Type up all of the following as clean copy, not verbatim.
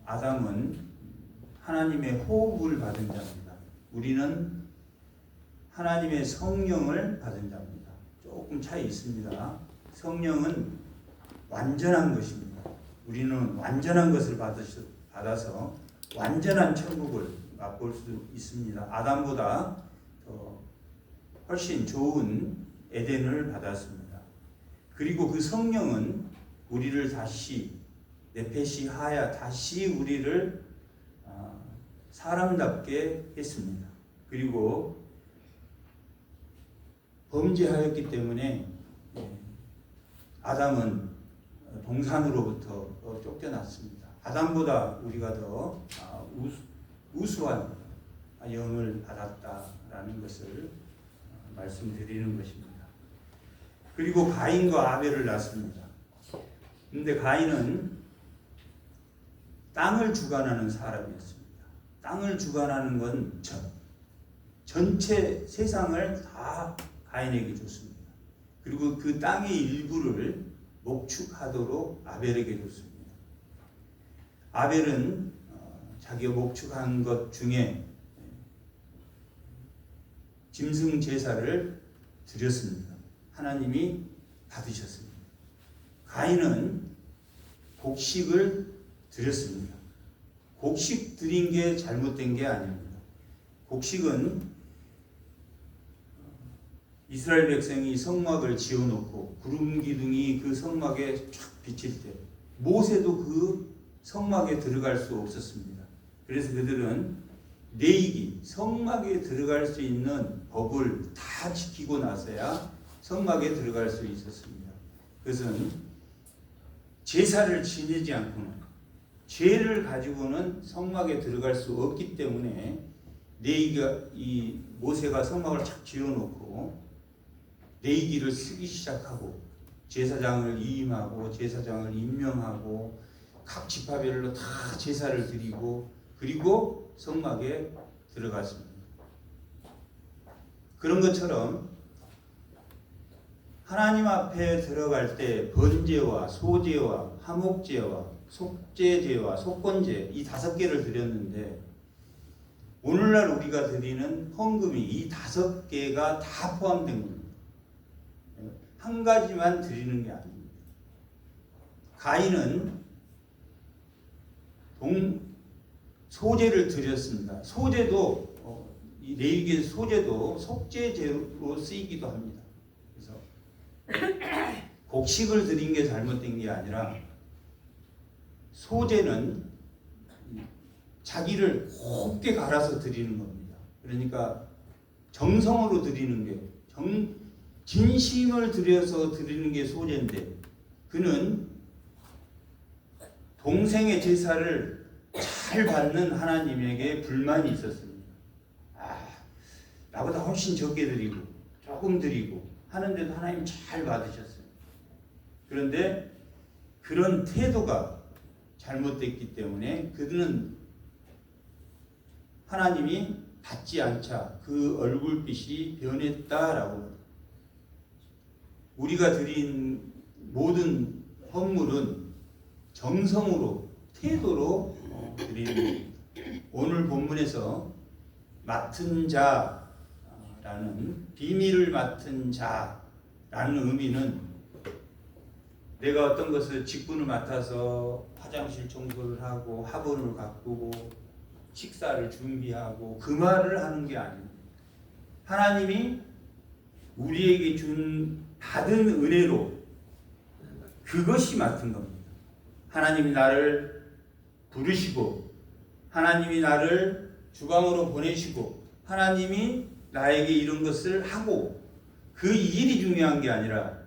아담은 하나님의 호흡을 받은 자입니다. 우리는 하나님의 성령을 받은 자입니다. 조금 차이 있습니다. 성령은 완전한 것입니다. 우리는 완전한 것을 받아서 완전한 천국을 맛볼 수 있습니다. 아담보다 더 훨씬 좋은 에덴을 받았습니다. 그리고 그 성령은 우리를 다시 네페시 하야 다시 우리를 사람답게 했습니다. 그리고 범죄하였기 때문에 아담은 동산으로부터 쫓겨났습니다. 아담보다 우리가 더 우수한 영을 받았다라는 것을 말씀드리는 것입니다. 그리고 가인과 아벨을 낳습니다. 그런데 가인은 땅을 주관하는 사람이었습니다. 땅을 주관하는 건 전체 세상을 다 가인에게 줬습니다. 그리고 그 땅의 일부를 목축하도록 아벨에게 줬습니다. 아벨은 자기가 목축한 것 중에 짐승 제사를 드렸습니다. 하나님이 받으셨습니다. 가인은 곡식을 드렸습니다. 곡식 드린 게 잘못된 게 아닙니다. 곡식은 이스라엘 백성이 성막을 지어놓고 구름 기둥이 그 성막에 쫙 비칠 때 모세도 그 성막에 들어갈 수 없었습니다. 그래서 그들은 레위기 성막에 들어갈 수 있는 법을 다 지키고 나서야 성막에 들어갈 수 있었습니다. 그것은 제사를 지내지 않고는 죄를 가지고는 성막에 들어갈 수 없기 때문에 이 모세가 성막을 착 지어놓고 레위기를 쓰기 시작하고 제사장을 위임하고 제사장을 임명하고 각 지파별로 다 제사를 드리고 그리고 성막에 들어갔습니다. 그런 것처럼 하나님 앞에 들어갈 때 번제와 소제와 화목제와 속죄제와 속건제 이 5개를 드렸는데 오늘날 우리가 드리는 헌금이 이 5개가 다 포함된 겁니다. 한 가지만 드리는 게 아닙니다. 가인은 소제를 드렸습니다. 소제도 이 레위기의 소제도 속죄제로 쓰이기도 합니다. 그래서 곡식을 드린 게 잘못된 게 아니라 소제는 자기를 곱게 갈아서 드리는 겁니다. 그러니까 정성으로 드리는 게 진심을 들여서 드리는 게 소제인데 그는 동생의 제사를 잘 받는 하나님에게 불만이 있었습니다. 나보다 훨씬 적게 드리고 조금 드리고 하는데도 하나님 잘 받으셨어요. 그런데 그런 태도가 잘못됐기 때문에 그는 하나님이 받지 않자 그 얼굴빛이 변했다라고. 우리가 드린 모든 헌물은 정성으로 태도로 드리는 겁니다. 오늘 본문에서 맡은 자라는 비밀을 맡은 자라는 의미는 내가 어떤 것을 직분을 맡아서 화장실 청소를 하고 화분을 가꾸고 식사를 준비하고 그 말을 하는 게 아닙니다. 하나님이 우리에게 받은 은혜로 그것이 맡은 겁니다. 하나님이 나를 부르시고 하나님이 나를 주방으로 보내시고 하나님이 나에게 이런 것을 하고 그 일이 중요한 게 아니라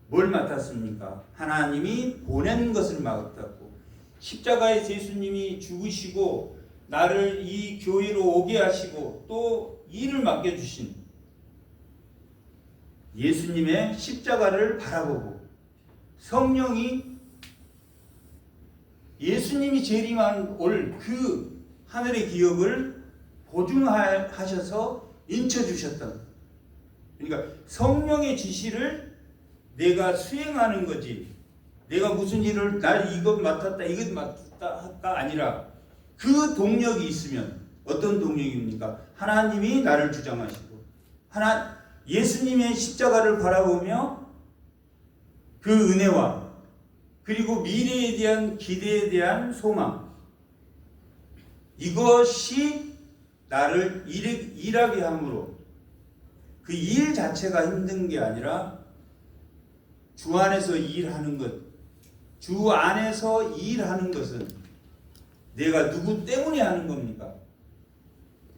뭘 맡았습니까? 하나님이 보낸 것을 맡았고 십자가에 예수님이 죽으시고 나를 이 교회로 오게 하시고 또 일을 맡겨주신 예수님의 십자가를 바라보고 성령이 예수님이 재림한 올 그 하늘의 기업을 보증하셔서 인쳐주셨다. 그러니까 성령의 지시를 내가 수행하는 거지. 내가 무슨 일을 날 이것 맡았다 이것 맡았다가 아니라 그 동력이 있으면 어떤 동력입니까? 하나님이 나를 주장하시고 예수님의 십자가를 바라보며 그 은혜와 그리고 미래에 대한 기대에 대한 소망, 이것이 나를 일하게 함으로 그 일 자체가 힘든 게 아니라 주 안에서 일하는 것, 주 안에서 일하는 것은 내가 누구 때문에 하는 겁니까?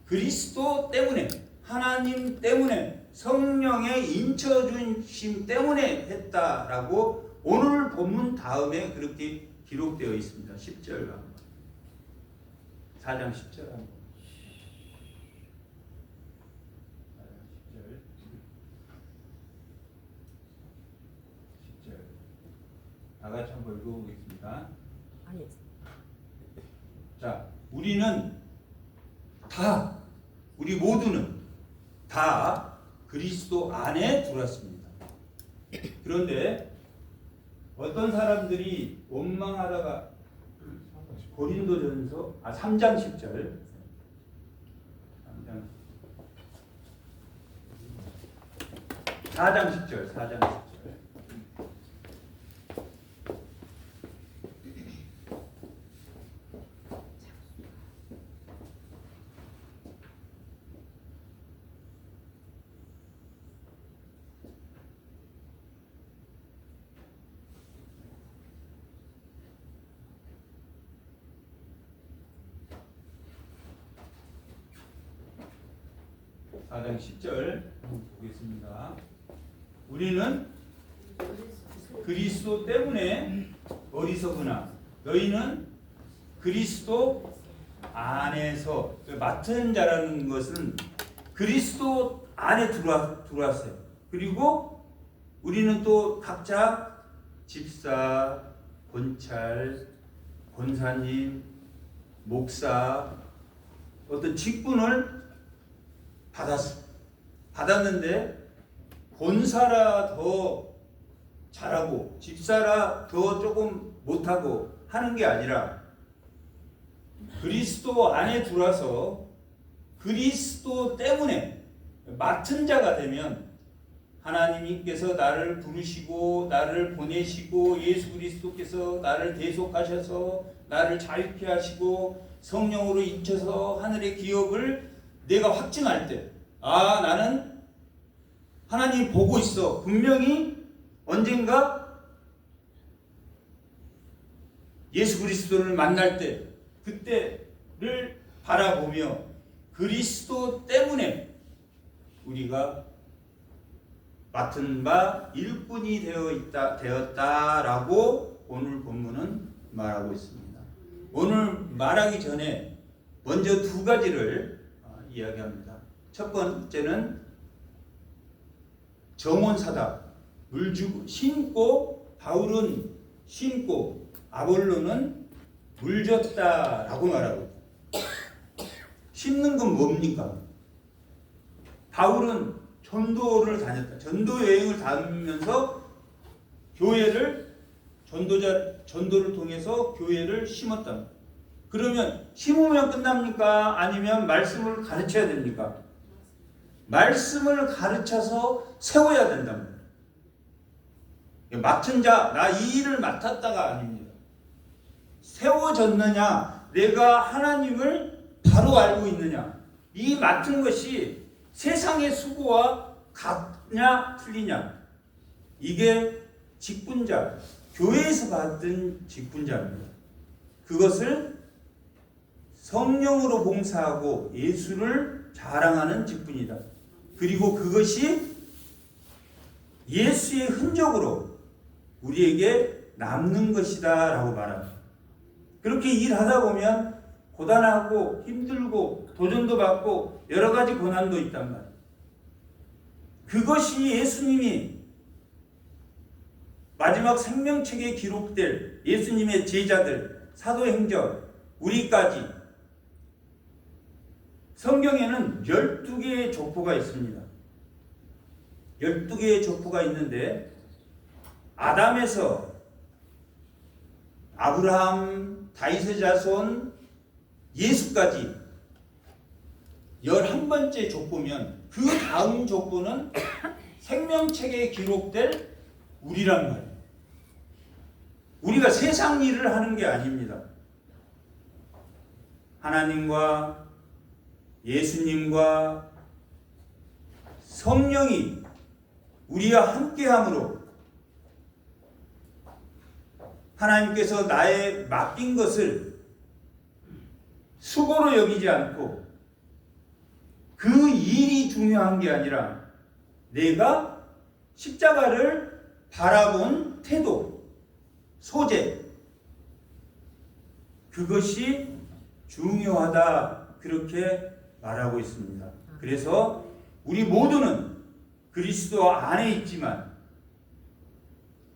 그리스도 때문에, 하나님 때문에, 성령의 인쳐주심 때문에 했다라고 오늘 본문 다음에 그렇게 기록되어 있습니다. 10절 4장 10절 한번. 10절 다 같이 한번 읽어보겠습니다. 자, 우리 모두는 다 그리스도 안에 들어왔습니다. 그런데 어떤 사람들이 원망하다가 고린도전서 3장 10절 4장 10절 4장 10절4장 10절 보겠습니다. 우리는 그리스도 때문에 어리석으나 너희는 그리스도 안에서, 맡은 자라는 것은 그리스도 안에 들어왔어요. 그리고 우리는 또 각자 집사, 권찰, 권사님, 목사 어떤 직분을 받았는데 권사라 더 잘하고 집사라 더 조금 못하고 하는 게 아니라 그리스도 안에 들어와서 그리스도 때문에 맡은 자가 되면 하나님께서 나를 부르시고 나를 보내시고 예수 그리스도께서 나를 대속하셔서 나를 자유케 하시고 성령으로 인쳐서 하늘의 기업을 내가 확증할 때, 나는 하나님 보고 있어. 분명히 언젠가 예수 그리스도를 만날 때, 그때를 바라보며 그리스도 때문에 우리가 맡은 바 일꾼이 되었다라고 오늘 본문은 말하고 있습니다. 오늘 말하기 전에 먼저 두 가지를 이야기합니다. 첫 번째는 정원사다. 물 주고 심고 바울은 심고 아볼로는 물 줬다라고 말하고, 심는 건 뭡니까? 바울은 전도를 다녔다. 전도 여행을 다니면서 교회를 전도를 통해서 교회를 심었다. 그러면 심으면 끝납니까? 아니면 말씀을 가르쳐야 됩니까? 말씀을 가르쳐서 세워야 된답니다. 맡은 자, 나 이 일을 맡았다가 아닙니다. 세워졌느냐, 내가 하나님을 바로 알고 있느냐, 이 맡은 것이 세상의 수고와 같냐 틀리냐, 이게 직분자, 교회에서 받은 직분자입니다. 그것을 성령으로 봉사하고 예수를 자랑하는 직분이다. 그리고 그것이 예수의 흔적으로 우리에게 남는 것이다 라고 말합니다. 그렇게 일하다 보면 고단하고 힘들고 도전도 받고 여러 가지 고난도 있단 말이에요. 그것이 예수님이 마지막 생명책에 기록될 예수님의 제자들, 사도행전, 우리까지 성경에는 12개의 족보가 있습니다. 12개의 족보가 있는데 아담에서 아브라함, 다윗의 자손, 예수까지 11번째 족보면 그 다음 족보는 생명책에 기록될 우리란 말이에요. 우리가 세상 일을 하는 게 아닙니다. 하나님과 예수님과 성령이 우리와 함께함으로 하나님께서 나의 맡긴 것을 수고로 여기지 않고 그 일이 중요한 게 아니라 내가 십자가를 바라본 태도, 소재, 그것이 중요하다, 그렇게 말하고 있습니다. 그래서 우리 모두는 그리스도 안에 있지만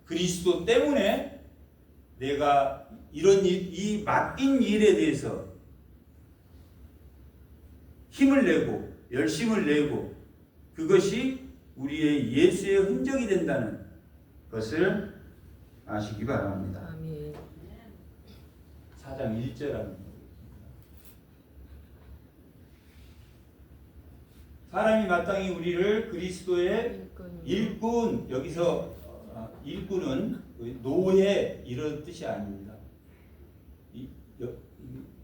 그리스도 때문에 내가 이런 일, 이 맡긴 일에 대해서 힘을 내고 열심을 내고 그것이 우리의 예수의 흔적이 된다는 것을 아시기 바랍니다. 아멘. 4장 1절합니다. 사람이 마땅히 우리를 그리스도의 일꾼, 여기서 일꾼은 노예 이런 뜻이 아닙니다.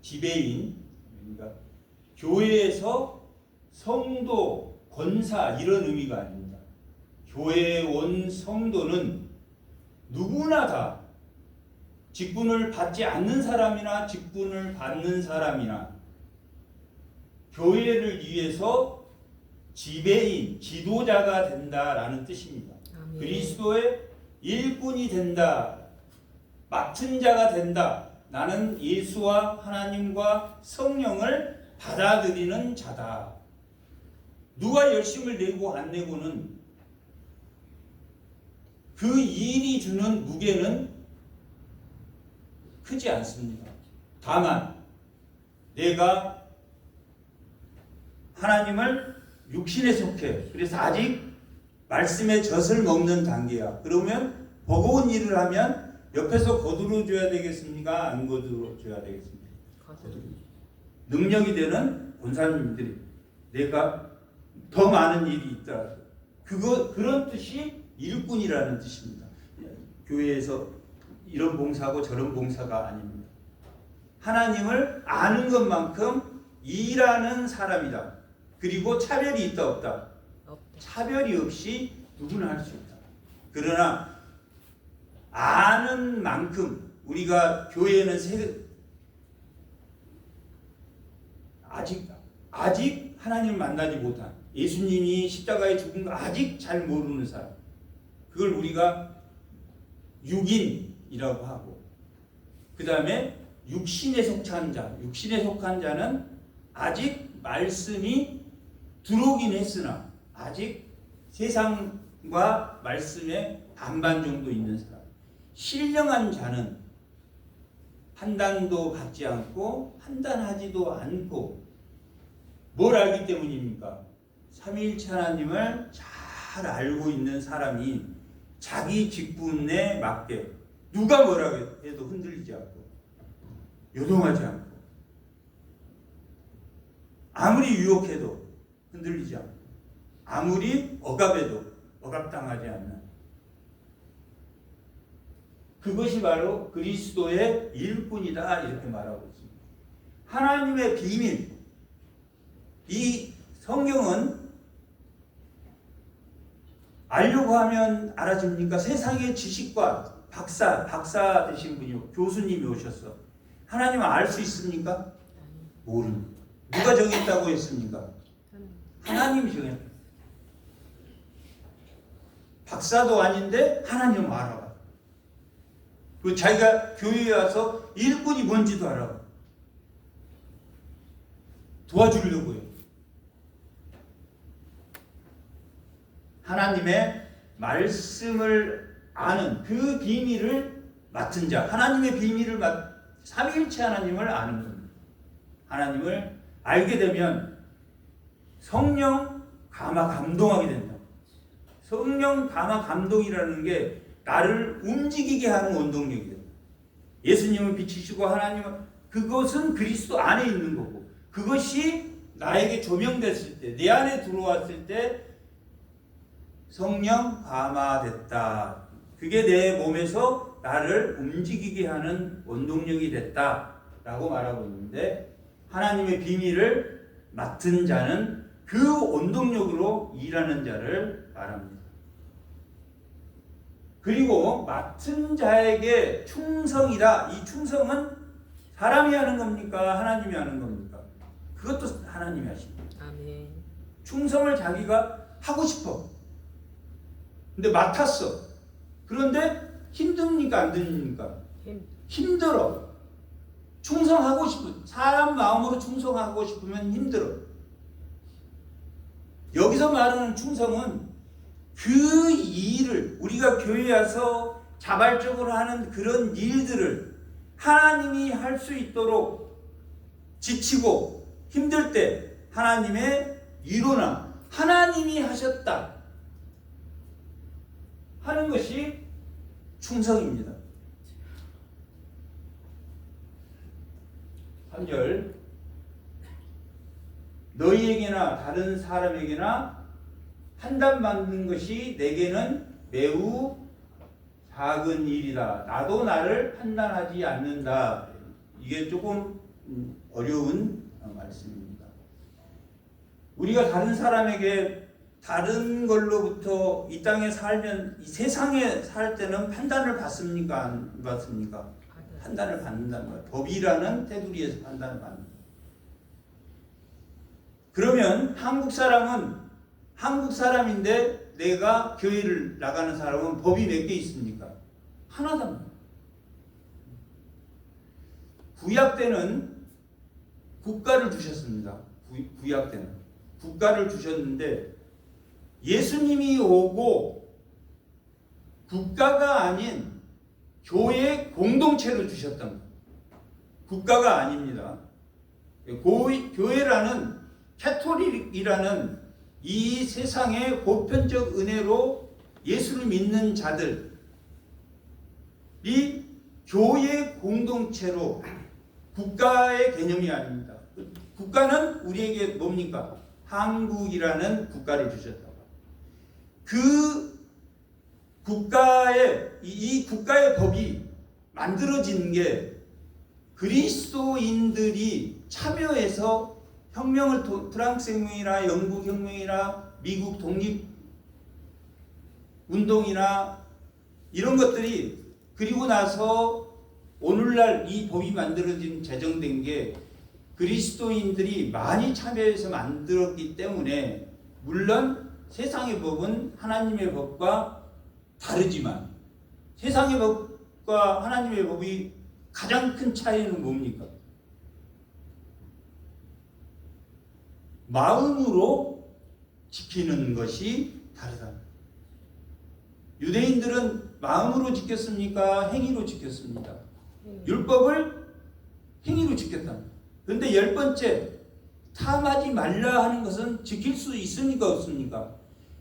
지배인, 그러니까 교회에서 성도, 권사 이런 의미가 아닙니다. 교회에 온 성도는 누구나 다 직분을 받지 않는 사람이나 직분을 받는 사람이나 교회를 위해서 지배인, 지도자가 된다라는 뜻입니다. 아멘. 그리스도의 일꾼이 된다, 맡은 자가 된다. 나는 예수와 하나님과 성령을 받아들이는 자다. 누가 열심을 내고 안 내고는 그 일이 주는 무게는 크지 않습니다. 다만 내가 하나님을 육신에 속해, 그래서 아직 말씀의 젖을 먹는 단계야. 그러면 버거운 일을 하면 옆에서 거두어줘야 되겠습니까? 안 거두어줘야 되겠습니까? 능력이 되는 권사님들이 내가 더 많은 일이 있다. 그런 뜻이 일꾼이라는 뜻입니다. 교회에서 이런 봉사하고 저런 봉사가 아닙니다. 하나님을 아는 것만큼 일하는 사람이다. 그리고 차별이 있다 없다? 차별이 없이 누구나 할 수 있다. 그러나 아는 만큼 우리가 교회에는 아직 하나님을 만나지 못한, 예수님이 십자가에 죽은 거 아직 잘 모르는 사람, 그걸 우리가 육인이라고 하고, 그 다음에 육신에 속한 자는 아직 말씀이 들어오긴 했으나 아직 세상과 말씀에 반반 정도 있는 사람. 신령한 자는 판단도 받지 않고 판단하지도 않고 뭘 알기 때문입니까? 삼위일체 하나님을 잘 알고 있는 사람이 자기 직분에 맞게 누가 뭐라고 해도 흔들리지 않고 요동하지 않고 아무리 유혹해도 흔들리지 않고 아무리 억압해도 억압당하지 않는, 그것이 바로 그리스도의 일꾼이다, 이렇게 말하고 있습니다. 하나님의 비밀, 이 성경은 알려고 하면 알아집니까? 세상의 지식과 박사 되신 분이, 교수님이 오셨어. 하나님을 알 수 있습니까? 모릅니다. 누가 정했다고 했습니까? 하나님이 정했다. 박사도 아닌데 하나님 알아봐. 그 자기가 교회에 와서 일꾼이 뭔지도 알아봐. 도와주려고 해요. 하나님의 말씀을 아는 그 비밀을 맡은 자, 하나님의 비밀을 삼위일체 하나님을 아는 겁니다. 하나님을 알게 되면 성령 감화 감동하게 된다. 성령 감화 감동이라는 게 나를 움직이게 하는 원동력이 됩니다. 예수님은 빛이시고 하나님은 그것은 그리스도 안에 있는 거고, 그것이 나에게 조명됐을 때, 내 안에 들어왔을 때 성령 감화됐다. 그게 내 몸에서 나를 움직이게 하는 원동력이 됐다라고 말하고 있는데, 하나님의 비밀을 맡은 자는 그 원동력으로 일하는 자를 말합니다. 그리고 맡은 자에게 충성이다. 이 충성은 사람이 하는 겁니까? 하나님이 하는 겁니까? 그것도 하나님이 하십니다. 아멘. 충성을 자기가 하고 싶어. 근데 맡았어. 그런데 힘듭니까? 안 됩니까? 힘들어. 충성하고 싶은, 사람 마음으로 충성하고 싶으면 힘들어. 여기서 말하는 충성은 그 일을, 우리가 교회에 와서 자발적으로 하는 그런 일들을 하나님이 할 수 있도록, 지치고 힘들 때 하나님의 위로나 하나님이 하셨다 하는 것이 충성입니다. 3절, 너희에게나 다른 사람에게나 판단받는 것이 내게는 매우 작은 일이다. 나도 나를 판단하지 않는다. 이게 조금 어려운 말씀입니다. 우리가 다른 사람에게 다른 걸로부터 이 땅에 살면, 이 세상에 살 때는 판단을 받습니까? 안 받습니까? 판단을 받는다는 거예요. 법이라는 테두리에서 판단을 받는 거예요. 그러면 한국 사람은 한국 사람인데 내가 교회를 나가는 사람은 법이 몇 개 있습니까? 하나다. 구약 때는 국가를 주셨습니다. 구약 때는 국가를 주셨는데 예수님이 오고 국가가 아닌 교회 공동체를 주셨던 거예요. 국가가 아닙니다. 교회라는 캐토릭이라는 이 세상의 보편적 은혜로 예수를 믿는 자들이 교회 공동체로, 국가의 개념이 아닙니다. 국가는 우리에게 뭡니까? 한국이라는 국가를 주셨다고. 그 국가의, 이 국가의 법이 만들어진 게 그리스도인들이 참여해서 혁명을, 프랑스 혁명이나 영국 혁명이나 미국 독립운동이나 이런 것들이, 그리고 나서 오늘날 이 법이 만들어진, 제정된 게 그리스도인들이 많이 참여해서 만들었기 때문에, 물론 세상의 법은 하나님의 법과 다르지만 세상의 법과 하나님의 법이 가장 큰 차이는 뭡니까? 마음으로 지키는 것이 다르다. 유대인들은 마음으로 지켰습니까? 행위로 지켰습니까? 율법을 행위로 지켰다. 그런데 10번째, 탐하지 말라 하는 것은 지킬 수 있습니까? 없습니까?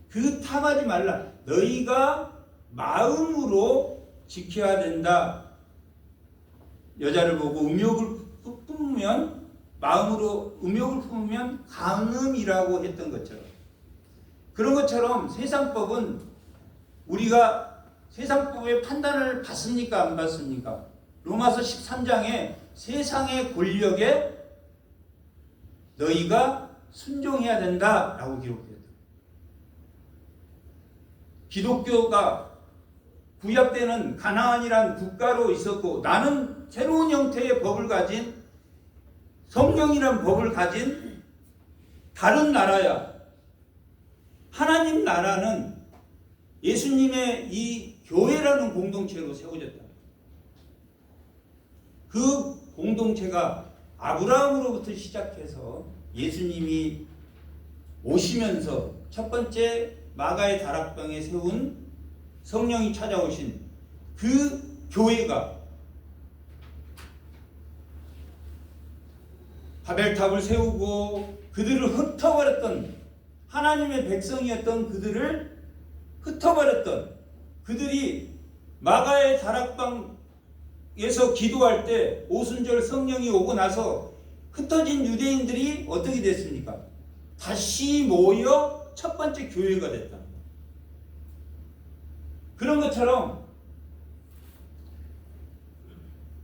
그 탐하지 말라, 너희가 마음으로 지켜야 된다. 여자를 보고 음욕을 품으면, 마음으로 음욕을 품으면 간음이라고 했던 것처럼, 그런 것처럼 세상법은, 우리가 세상법의 판단을 받습니까? 안 받습니까? 로마서 13장에 세상의 권력에 너희가 순종해야 된다라고 기록되었다. 기독교가 구약 때는 가나안이란 국가로 있었고, 나는 새로운 형태의 법을 가진, 성경이란 법을 가진 다른 나라야. 하나님 나라는 예수님의 이 교회라는 공동체로 세워졌다. 그 공동체가 아브라함으로부터 시작해서 예수님이 오시면서 첫 번째 마가의 다락방에 세운, 성령이 찾아오신 그 교회가 바벨탑을 세우고 그들을 흩어버렸던, 하나님의 백성이었던 그들을 흩어버렸던, 그들이 마가의 다락방 성막에서 기도할 때 오순절 성령이 오고 나서 흩어진 유대인들이 어떻게 됐습니까? 다시 모여 첫 번째 교회가 됐다. 그런 것처럼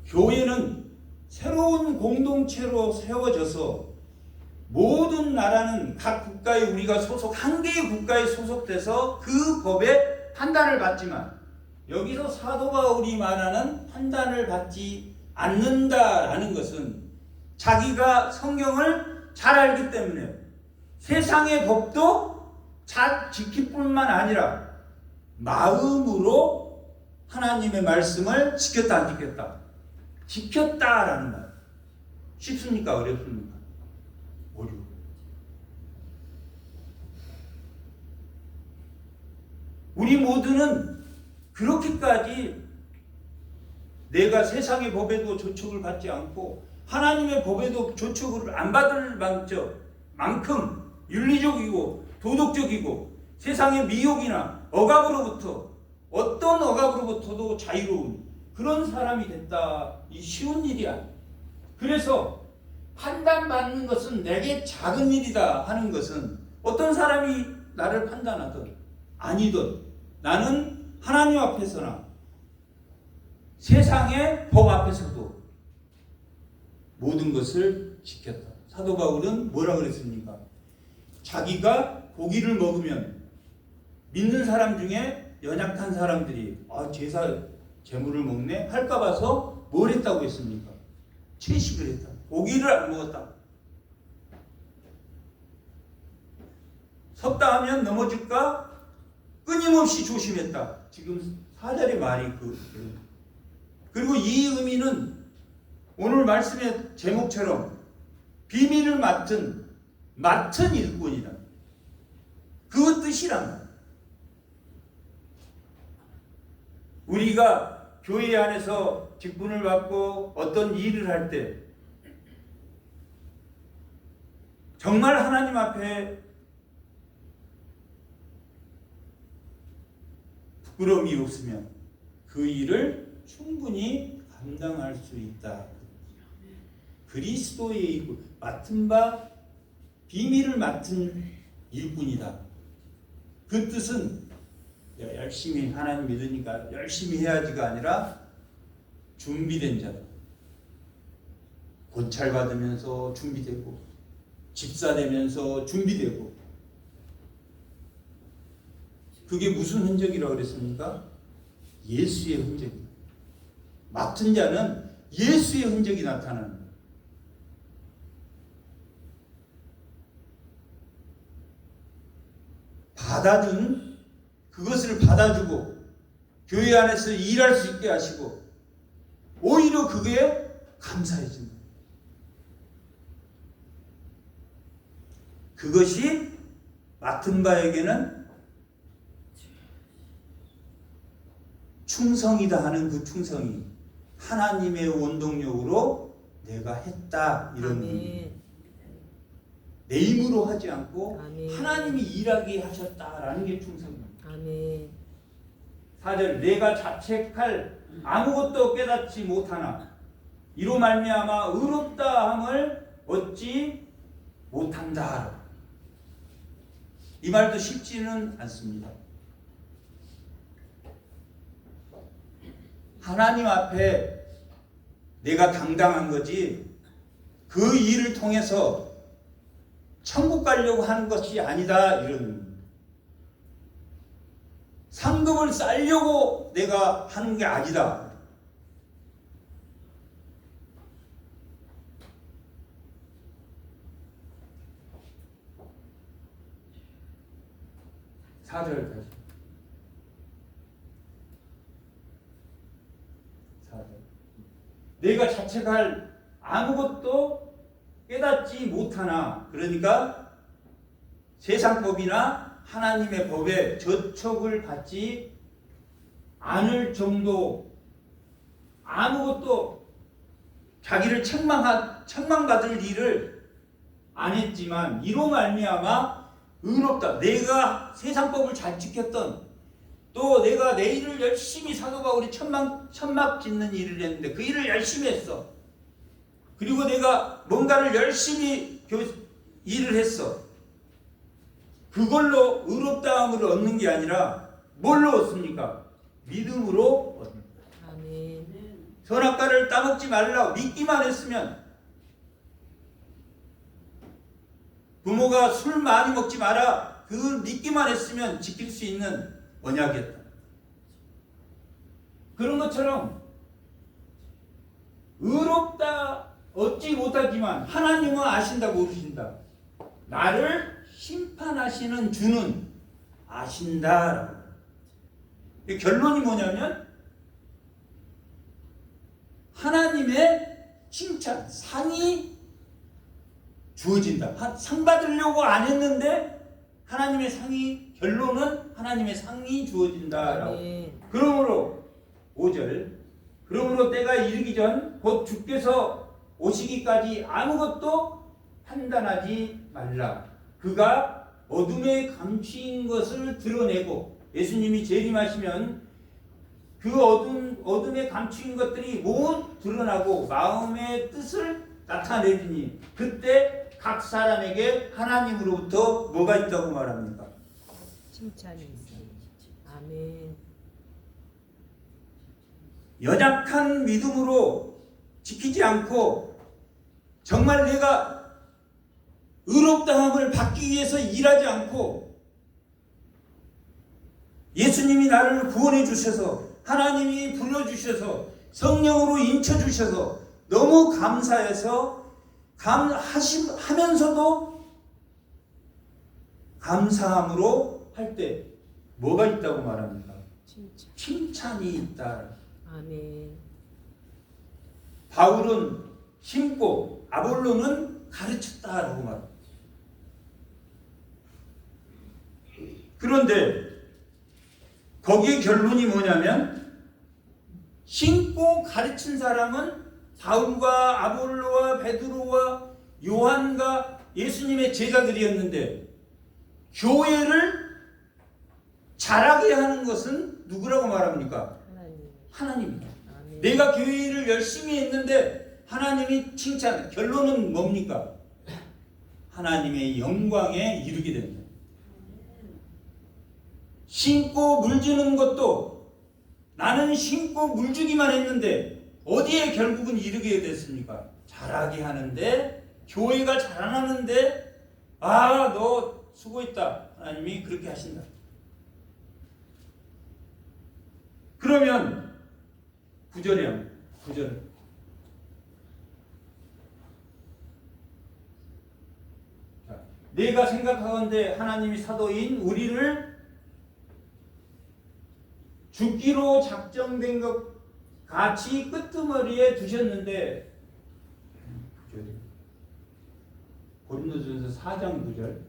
교회는 새로운 공동체로 세워져서 모든 나라는 각 국가에 우리가 한 개의 국가에 소속돼서 그 법의 판단을 받지만 여기서 사도 바울이 말하는 판단을 받지 않는다라는 것은 자기가 성경을 잘 알기 때문에 세상의 법도 잘 지킬 뿐만 아니라 마음으로 하나님의 말씀을 지켰다 안 지켰다? 지켰다라는 말. 쉽습니까? 어렵습니까? 어려워. 우리 모두는 그렇게까지 내가 세상의 법에도 조촉을 받지 않고 하나님의 법에도 조촉을 안 받을 만큼 윤리적이고 도덕적이고 세상의 미혹이나 억압으로부터 어떤 억압으로부터도 자유로운 그런 사람이 됐다. 이 쉬운 일이 아니야. 그래서 판단받는 것은 내게 작은 일이다 하는 것은 어떤 사람이 나를 판단하든 아니든 나는 하나님 앞에서나 세상의 법 앞에서도 모든 것을 지켰다. 사도 바울은 뭐라 그랬습니까? 자기가 고기를 먹으면 믿는 사람 중에 연약한 사람들이 제사 제물을 먹네 할까 봐서 뭘 했다고 했습니까? 채식을 했다. 고기를 안 먹었다. 섰다 하면 넘어질까 끊임없이 조심했다. 지금 4절의 말이 그리고 이 의미는 오늘 말씀의 제목처럼 비밀을 맡은 일꾼이다. 그 뜻이란 말이야. 우리가 교회 안에서 직분을 받고 어떤 일을 할 때 정말 하나님 앞에 부끄러움이 없으면 그 일을 충분히 감당할 수 있다. 그리스도의 일꾼, 맡은 바 비밀을 맡은 일꾼이다. 그 뜻은 내가 열심히 하나님 믿으니까 열심히 해야지가 아니라 준비된 자다. 고찰 받으면서 준비되고 집사 되면서 준비되고 그게 무슨 흔적이라고 그랬습니까? 예수의 흔적입니다. 맡은 자는 예수의 흔적이 나타나는 거예요. 그것을 받아주고 교회 안에서 일할 수 있게 하시고 오히려 그게 감사해집니다. 그것이 맡은 바에게는 충성이다 하는 그 충성이 하나님의 원동력으로 내가 했다 이런 의미. 내 힘으로 하지 않고 아멘. 하나님이 일하게 하셨다라는 게 충성입니다. 아멘. 4절 내가 자책할 아무것도 깨닫지 못하나 이로 말미암아 의롭다 함을 얻지 못한다. 이 말도 쉽지는 않습니다. 하나님 앞에 내가 당당한 거지 그 일을 통해서 천국 가려고 하는 것이 아니다 이런 상급을 쌓으려고 내가 하는 게 아니다. 사절까지. 4절. 내가 자책할 아무것도 깨닫지 못하나 그러니까 세상법이나 하나님의 법에 저촉을 받지 않을 정도 아무것도 자기를 책망받을 일을 안 했지만 이로 말미암아 의롭다. 내가 세상법을 잘 지켰던 또 내가 내 일을 열심히 사도 바울이 천막 짓는 일을 했는데 그 일을 열심히 했어. 그리고 내가 뭔가를 열심히 일을 했어. 그걸로 의롭다함을 얻는 게 아니라 뭘로 얻습니까? 믿음으로 얻습니다. 아멘. 선악과를 따먹지 말라. 믿기만 했으면, 부모가 술 많이 먹지 마라. 그걸 믿기만 했으면 지킬 수 있는 언약이었다. 그런 것처럼 의롭다 얻지 못하지만 하나님은 아신다 모르신다. 나를 심판하시는 주는 아신다. 결론이 뭐냐면 하나님의 칭찬, 상이 주어진다. 상 받으려고 안 했는데 하나님의 상이, 결론은 하나님의 상이 주어진다라고. 그러므로 5절, 그러므로 때가 이르기 전 곧 주께서 오시기까지 아무것도 판단하지 말라. 그가 어둠에 감추인 것을 드러내고, 예수님이 재림하시면 그 어둠에 감추인 것들이 못 드러나고 마음의 뜻을 나타내리니 그때 각 사람에게 하나님으로부터 뭐가 있다고 말합니까? 칭찬이 있어. 아멘. 연약한 믿음으로 지키지 않고 정말 내가 의롭다함을 받기 위해서 일하지 않고 예수님이 나를 구원해 주셔서, 하나님이 불러주셔서, 성령으로 인쳐주셔서 너무 감사해서 하면서도 감사함으로 할 때 뭐가 있다고 말합니까? 칭찬이 있다. 아멘. 바울은 심고 아볼로는 가르쳤다라고 말합니다. 그런데 거기에 결론이 뭐냐면 심고 가르친 사람은 바울과 아볼로와 베드로와 요한과 예수님의 제자들이었는데 교회를 자라게 하는 것은 누구라고 말합니까? 하나님입니다. 아멘. 내가 교회를 열심히 했는데 하나님이 칭찬, 결론은 뭡니까? 하나님의 영광에 이르게 됩니다. 심고 물주는 것도 나는 심고 물주기만 했는데 어디에 결국은 이르게 됐습니까? 자라게 하는데, 교회가 자라나는데, 아, 너 수고했다. 하나님이 그렇게 하신다. 그러면 9절이야. 9절. 내가 생각하건대 하나님이 사도인 우리를 죽기로 작정된 것 같이 끄트머리에 두셨는데, 고린도전서 4장 9절.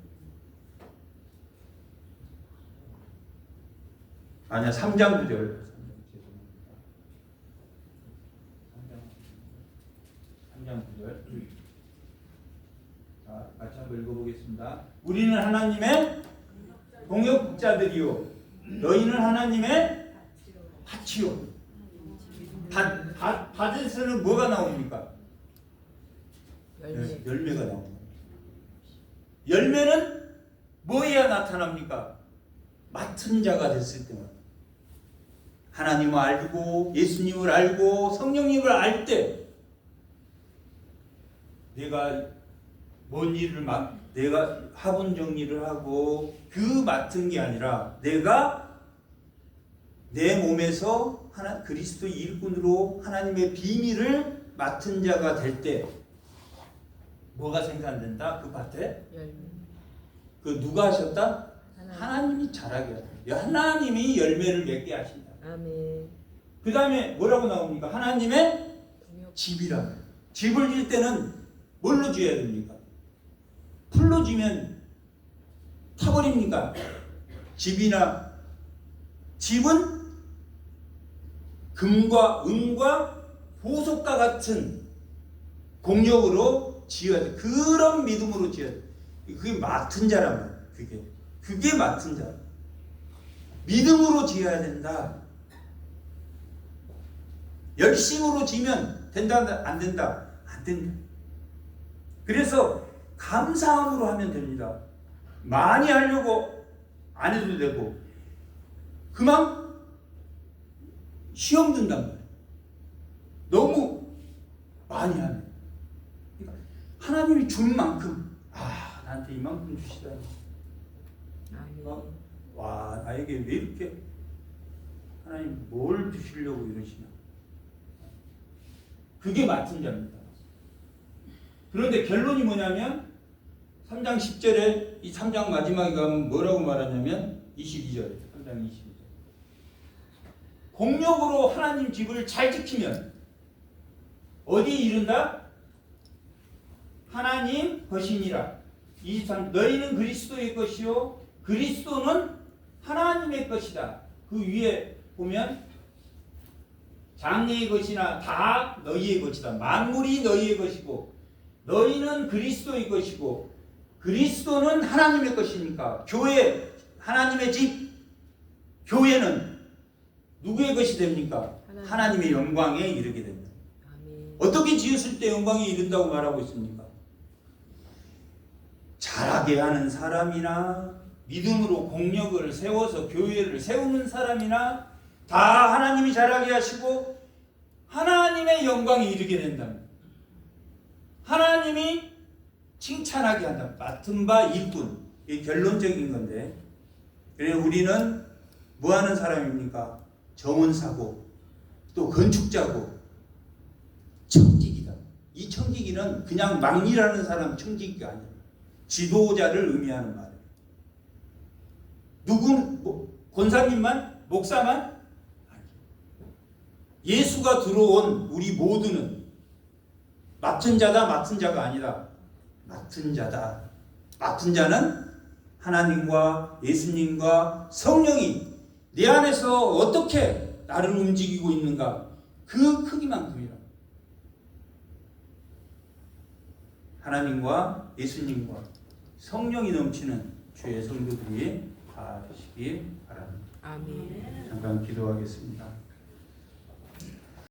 아니야, 3장 9절. 3장 9절. 자, 같이 한번 읽어보겠습니다. 우리는 하나님의 동역자들이요, 너희는 하나님의 밭이요. 밭에서는 뭐가 나옵니까? 열매가 나옵니다. 열매는 뭐해야 나타납니까? 맡은 자가 됐을 때만. 하나님을 알고 예수님을 알고 성령님을 알 때 내가 뭔 일을 내가 화분 정리를 하고 그 맡은 게 아니라 내가 내 몸에서 그리스도 일꾼으로 하나님의 비밀을 맡은 자가 될 때 뭐가 생산된다? 그 밭에? 그 누가 하셨다? 하나님이 자라게 하셨다. 하나님이 열매를 맺게 하신다. 아멘. 그 다음에 뭐라고 나옵니까? 하나님의 집이라. 집을 질 때는 뭘로 지어야 됩니까? 풀로 지면 타버립니까? 집은 금과 은과 보석과 같은 공력으로 지어야 돼. 그런 믿음으로 지어야 돼. 그게 맡은 자란 말이야. 그게 맡은 자. 믿음으로 지어야 된다. 열심으로 지면 된다, 안 된다? 안 된다. 그래서 감사함으로 하면 됩니다. 많이 하려고 안 해도 되고, 그만 시험 든단 말이에요. 너무 많이 하면. 그러니까 하나님이 준 만큼, 나한테 이만큼 주시다니. 아멘. 와, 나에게 왜 이렇게 하나님 뭘 주시려고 이러시나. 그게 맡은 자입니다. 그런데 결론이 뭐냐면 3장 10절에 이 3장 마지막에 가면 뭐라고 말하냐면 22절에 3장 22절 공력으로 하나님 집을 잘 지키면 어디에 이른다? 하나님 것이니라. 23 너희는 그리스도의 것이요 그리스도는 하나님의 것이다. 그 위에 보면 장래의 것이나 다 너희의 것이다. 만물이 너희의 것이고 너희는 그리스도의 것이고 그리스도는 하나님의 것이니까 교회 하나님의 집 교회는 누구의 것이 됩니까? 하나님의 영광에 이르게 됩니다. 아멘. 어떻게 지었을 때 영광에 이른다고 말하고 있습니까? 잘하게 하는 사람이나 믿음으로 공력을 세워서 교회를 세우는 사람이나 다 하나님이 잘하게 하시고 하나님의 영광에 이르게 된답니다. 하나님이 칭찬하게 한다. 맡은 바 일꾼. 이게 결론적인 건데. 그래서 우리는 뭐 하는 사람입니까? 정원사고 또 건축자고 청지기다. 이 청지기는 그냥 막 일하는 사람 청지기가 아니야. 지도자를 의미하는 말이에요. 권사님만? 목사만? 예수가 들어온 우리 모두는 맡은 자다, 맡은 자가 아니다. 맡은 자다. 맡은 자는 하나님과 예수님과 성령이 내 안에서 어떻게 나를 움직이고 있는가. 그 크기만큼이라. 하나님과 예수님과 성령이 넘치는 주의 성도들이 다 되시기 바랍니다. 아멘. 잠깐 기도하겠습니다.